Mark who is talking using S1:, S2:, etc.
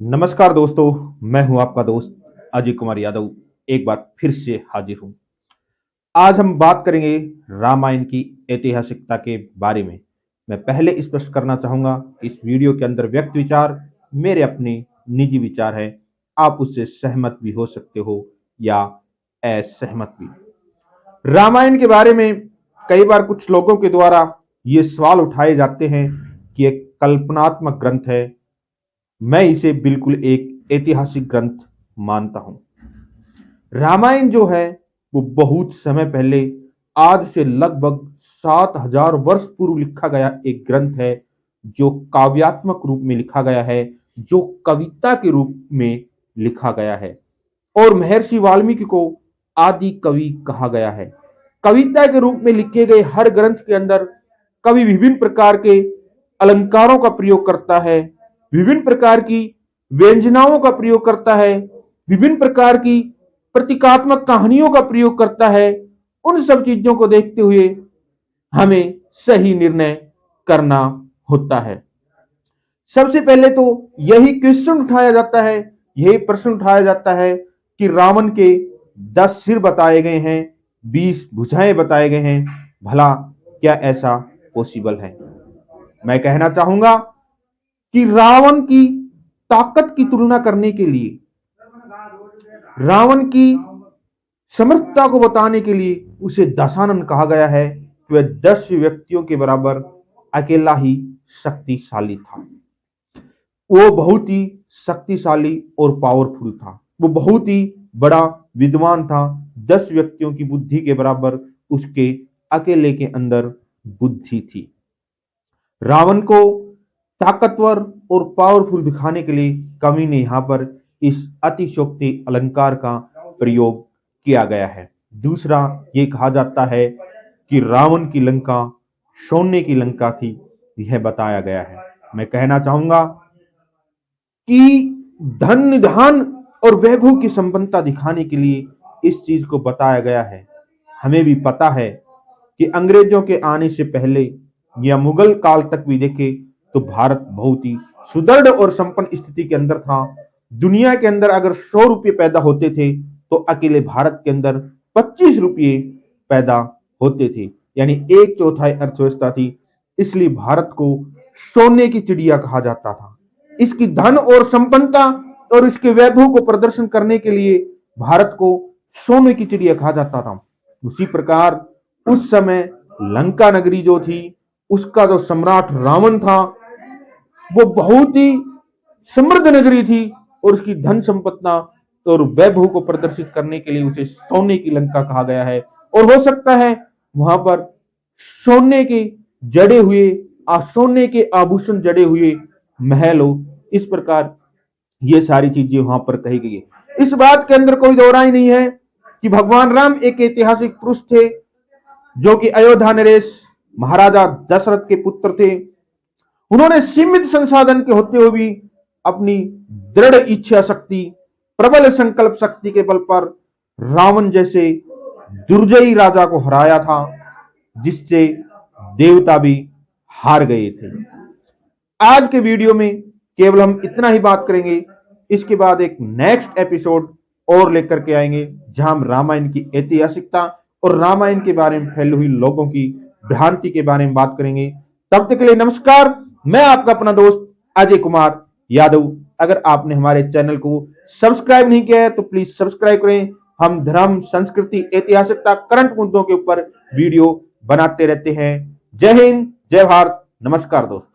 S1: नमस्कार दोस्तों, मैं हूं आपका दोस्त अजय कुमार यादव। एक बार फिर से हाजिर हूं। आज हम बात करेंगे रामायण की ऐतिहासिकता के बारे में। मैं पहले स्पष्ट करना चाहूंगा, इस वीडियो के अंदर व्यक्त विचार मेरे अपने निजी विचार है। आप उससे सहमत भी हो सकते हो या असहमत भी। रामायण के बारे में कई बार कुछ लोगों के द्वारा ये सवाल उठाए जाते हैं कि एक कल्पनात्मक ग्रंथ है। मैं इसे बिल्कुल एक ऐतिहासिक ग्रंथ मानता हूं। रामायण जो है वो बहुत समय पहले, आज से लगभग 7,000 वर्ष पूर्व लिखा गया एक ग्रंथ है, जो काव्यात्मक रूप में लिखा गया है, जो कविता के रूप में लिखा गया है और महर्षि वाल्मीकि को आदि कवि कहा गया है। कविता के रूप में लिखे गए हर ग्रंथ के अंदर कवि विभिन्न प्रकार के अलंकारों का प्रयोग करता है, विभिन्न प्रकार की व्यंजनाओं का प्रयोग करता है, विभिन्न प्रकार की प्रतीकात्मक कहानियों का प्रयोग करता है। उन सब चीजों को देखते हुए हमें सही निर्णय करना होता है। सबसे पहले तो यही क्वेश्चन उठाया जाता है, यही प्रश्न उठाया जाता है कि रावण के 10 सिर बताए गए हैं, 20 भुजाएं बताए गए हैं, भला क्या ऐसा पॉसिबल है? मैं कहना चाहूंगा कि रावण की ताकत की तुलना करने के लिए, रावण की समर्थता को बताने के लिए उसे दशानन कहा गया है कि वह 10 व्यक्तियों के बराबर अकेला ही शक्तिशाली था। वो बहुत ही शक्तिशाली और पावरफुल था, वो बहुत ही बड़ा विद्वान था। 10 व्यक्तियों की बुद्धि के बराबर उसके अकेले के अंदर बुद्धि थी। रावण को ताकतवर और पावरफुल दिखाने के लिए कवि ने यहां पर इस अतिशयोक्ति अलंकार का प्रयोग किया गया है। दूसरा, ये कहा जाता है कि रावण की लंका सोने की लंका थी, यह बताया गया है। मैं कहना चाहूंगा कि धन निधान और वैभव की संपन्नता दिखाने के लिए इस चीज को बताया गया है। हमें भी पता है कि अंग्रेजों के आने से पहले या मुगल काल तक भी देखे तो भारत बहुत ही सुदृढ़ और संपन्न स्थिति के अंदर था। दुनिया के अंदर अगर 100 रुपये पैदा होते थे तो अकेले भारत के अंदर 25 रुपये पैदा होते थे, यानी 1/4 अर्थव्यवस्था थी। इसलिए भारत को सोने की चिड़िया कहा जाता था। इसकी धन और संपन्नता और इसके वैभव को प्रदर्शन करने के लिए भारत को सोने की चिड़िया कहा जाता था। उसी प्रकार उस समय लंका नगरी जो थी, उसका जो सम्राट रावण था, वो बहुत ही समृद्ध नगरी थी और उसकी धन संपत्ति और वैभव को प्रदर्शित करने के लिए उसे सोने की लंका कहा गया है। और हो सकता है वहां पर सोने के जड़े हुए सोने के आभूषण जड़े हुए महल हो। इस प्रकार ये सारी चीजें वहां पर कही गई है। इस बात के अंदर कोई दो राय नहीं है कि भगवान राम एक ऐतिहासिक पुरुष थे, जो कि अयोध्या नरेश महाराजा दशरथ के पुत्र थे। उन्होंने सीमित संसाधन के होते हुए भी अपनी दृढ़ इच्छा शक्ति, प्रबल संकल्प शक्ति के बल पर रावण जैसे दुर्जयी राजा को हराया था, जिससे देवता भी हार गए थे। आज के वीडियो में केवल हम इतना ही बात करेंगे। इसके बाद एक नेक्स्ट एपिसोड और लेकर के आएंगे, जहां हम रामायण की ऐतिहासिकता और रामायण के बारे में फैली हुई लोगों की भ्रांति के बारे में बात करेंगे। तब तक के लिए नमस्कार। मैं आपका अपना दोस्त अजय कुमार यादव। अगर आपने हमारे चैनल को सब्सक्राइब नहीं किया है तो प्लीज सब्सक्राइब करें। हम धर्म, संस्कृति, ऐतिहासिकता, करंट मुद्दों के ऊपर वीडियो बनाते रहते हैं। जय हिंद, जय भारत, नमस्कार दोस्तों।